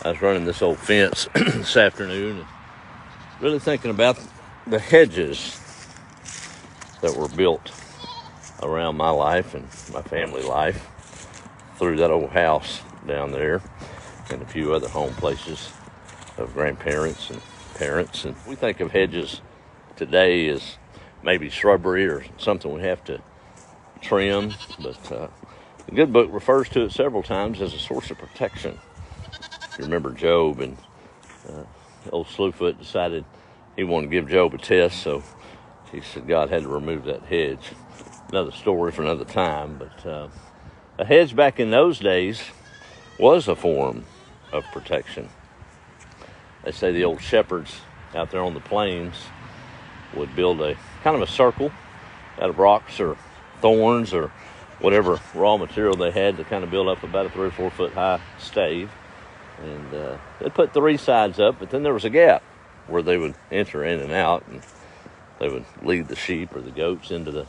I was running this old fence this afternoon and really thinking about the hedges that were built around my life and my family life through that old house down there and a few other home places of grandparents and parents. And we think of hedges today as maybe shrubbery or something we have to trim, but the good book refers to it several times as a source of protection. You remember Job, and old Slewfoot decided he wanted to give Job a test, so he said God had to remove that hedge. Another story for another time, but a hedge back in those days was a form of protection. They say the old shepherds out there on the plains would build a kind of a circle out of rocks or thorns or whatever raw material they had to kind of build up about a 3 or 4 foot high stave. And they'd put 3 sides up, but then there was a gap where they would enter in and out, and they would lead the sheep or the goats into the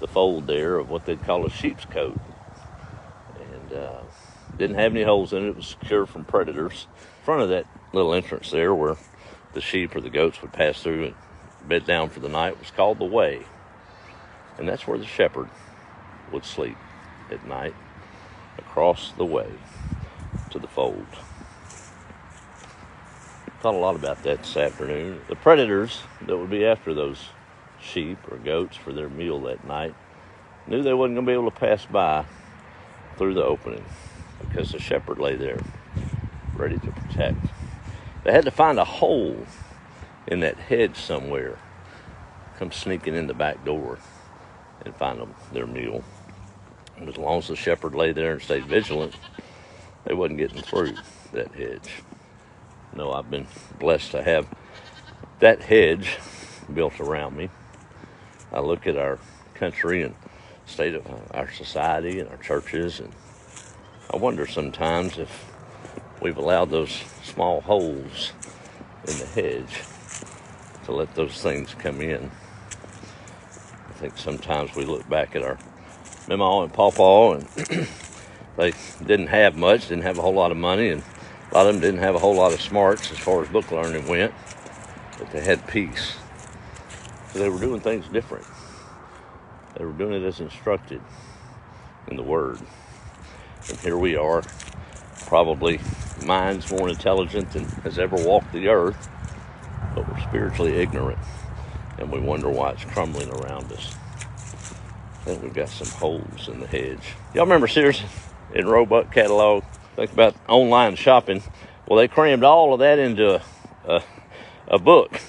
fold there of what they'd call a sheep's coat. And didn't have any holes in it. It was secure from predators. In front of that little entrance there where the sheep or the goats would pass through and bed down for the night was called the way. And that's where the shepherd would sleep at night, across the way to the fold. Thought a lot about that this afternoon. The predators that would be after those sheep or goats for their meal that night knew they wasn't going to be able to pass by through the opening because the shepherd lay there ready to protect. They had to find a hole in that hedge somewhere, come sneaking in the back door and find them their meal. And as long as the shepherd lay there and stayed vigilant, they wasn't getting through that hedge. No, I've been blessed to have that hedge built around me. I look at our country and state of our society and our churches, and I wonder sometimes if we've allowed those small holes in the hedge to let those things come in. I think sometimes we look back at our Mama and Pawpaw, and they didn't have much, didn't have a whole lot of money, and a lot of them didn't have a whole lot of smarts as far as book learning went, but they had peace. So they were doing things different. They were doing it as instructed in the Word. And here we are, probably minds more intelligent than has ever walked the earth, but we're spiritually ignorant, and we wonder why it's crumbling around us. I think we've got some holes in the hedge. Y'all remember Sears and Roebuck catalog? Think about online shopping. Well, they crammed all of that into a book.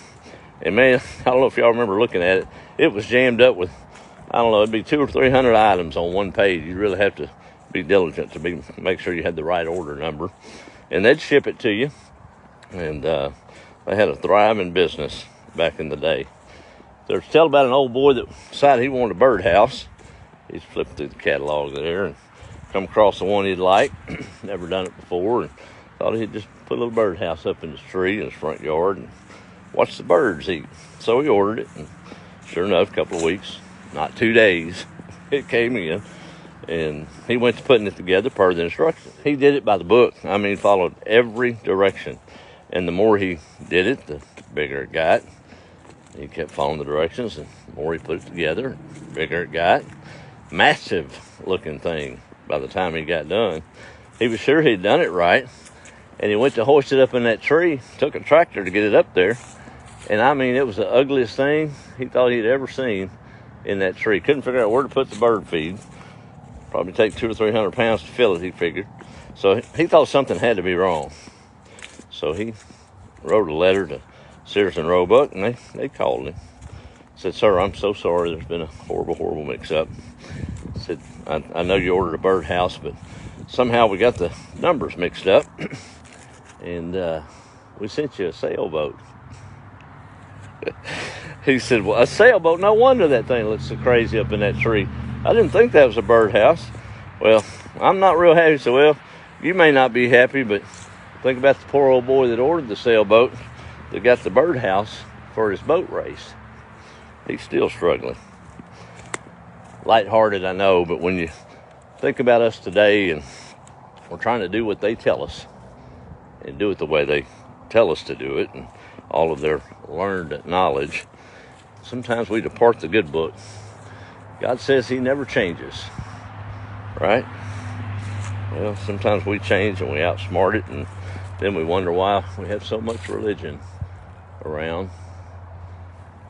And man, I don't know if y'all remember looking at it. It was jammed up with, I don't know, it'd be 200 or 300 items on one page. You really have to be diligent to make sure you had the right order number. And they'd ship it to you. And they had a thriving business back in the day. There's tell about an old boy that decided he wanted a birdhouse. He's flipping through the catalog there and come across the one he'd like. Never done it before, and thought he'd just put a little birdhouse up in his tree in his front yard and watch the birds eat. So he ordered it, and sure enough, a couple of weeks, not 2 days, it came in, and he went to putting it together per the instructions. He did it by the book. I mean, followed every direction, and the more he did it, the bigger it got. He kept following the directions, and the more he put it together, the bigger it got. Massive looking thing by the time he got done. He was sure he'd done it right, and he went to hoist it up in that tree, took a tractor to get it up there, and I mean, it was the ugliest thing he thought he'd ever seen in that tree. Couldn't figure out where to put the bird feed. Probably take 200 or 300 pounds to fill it, he figured. So he thought something had to be wrong. So he wrote a letter to Sears and Roebuck, and they called him. Said, "Sir, I'm so sorry. There's been a horrible mix-up." Said, I know you ordered a birdhouse, but somehow we got the numbers mixed up, and we sent you a sailboat. He said, "Well, a sailboat? No wonder that thing looks so crazy up in that tree. I didn't think that was a birdhouse." Well, I'm not real happy. So, well, you may not be happy, but think about the poor old boy that ordered the sailboat that got the birdhouse for his boat race. He's still struggling. Lighthearted, I know, but when you think about us today and we're trying to do what they tell us, and do it the way they tell us to do it and all of their learned knowledge, sometimes we depart the good book. God says he never changes, right? Well, sometimes we change and we outsmart it, and then we wonder why we have so much religion around,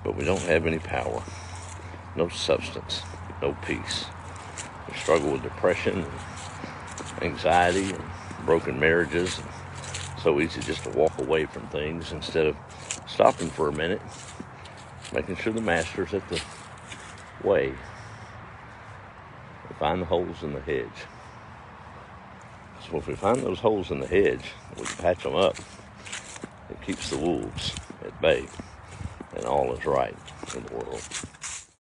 but we don't have any power, no substance, no peace. We struggle with depression, and anxiety, and broken marriages. And so easy just to walk away from things instead of stopping for a minute, making sure the master's at the way to find the holes in the hedge. So if we find those holes in the hedge, we can patch them up. It keeps the wolves at bay, and all is right in the world.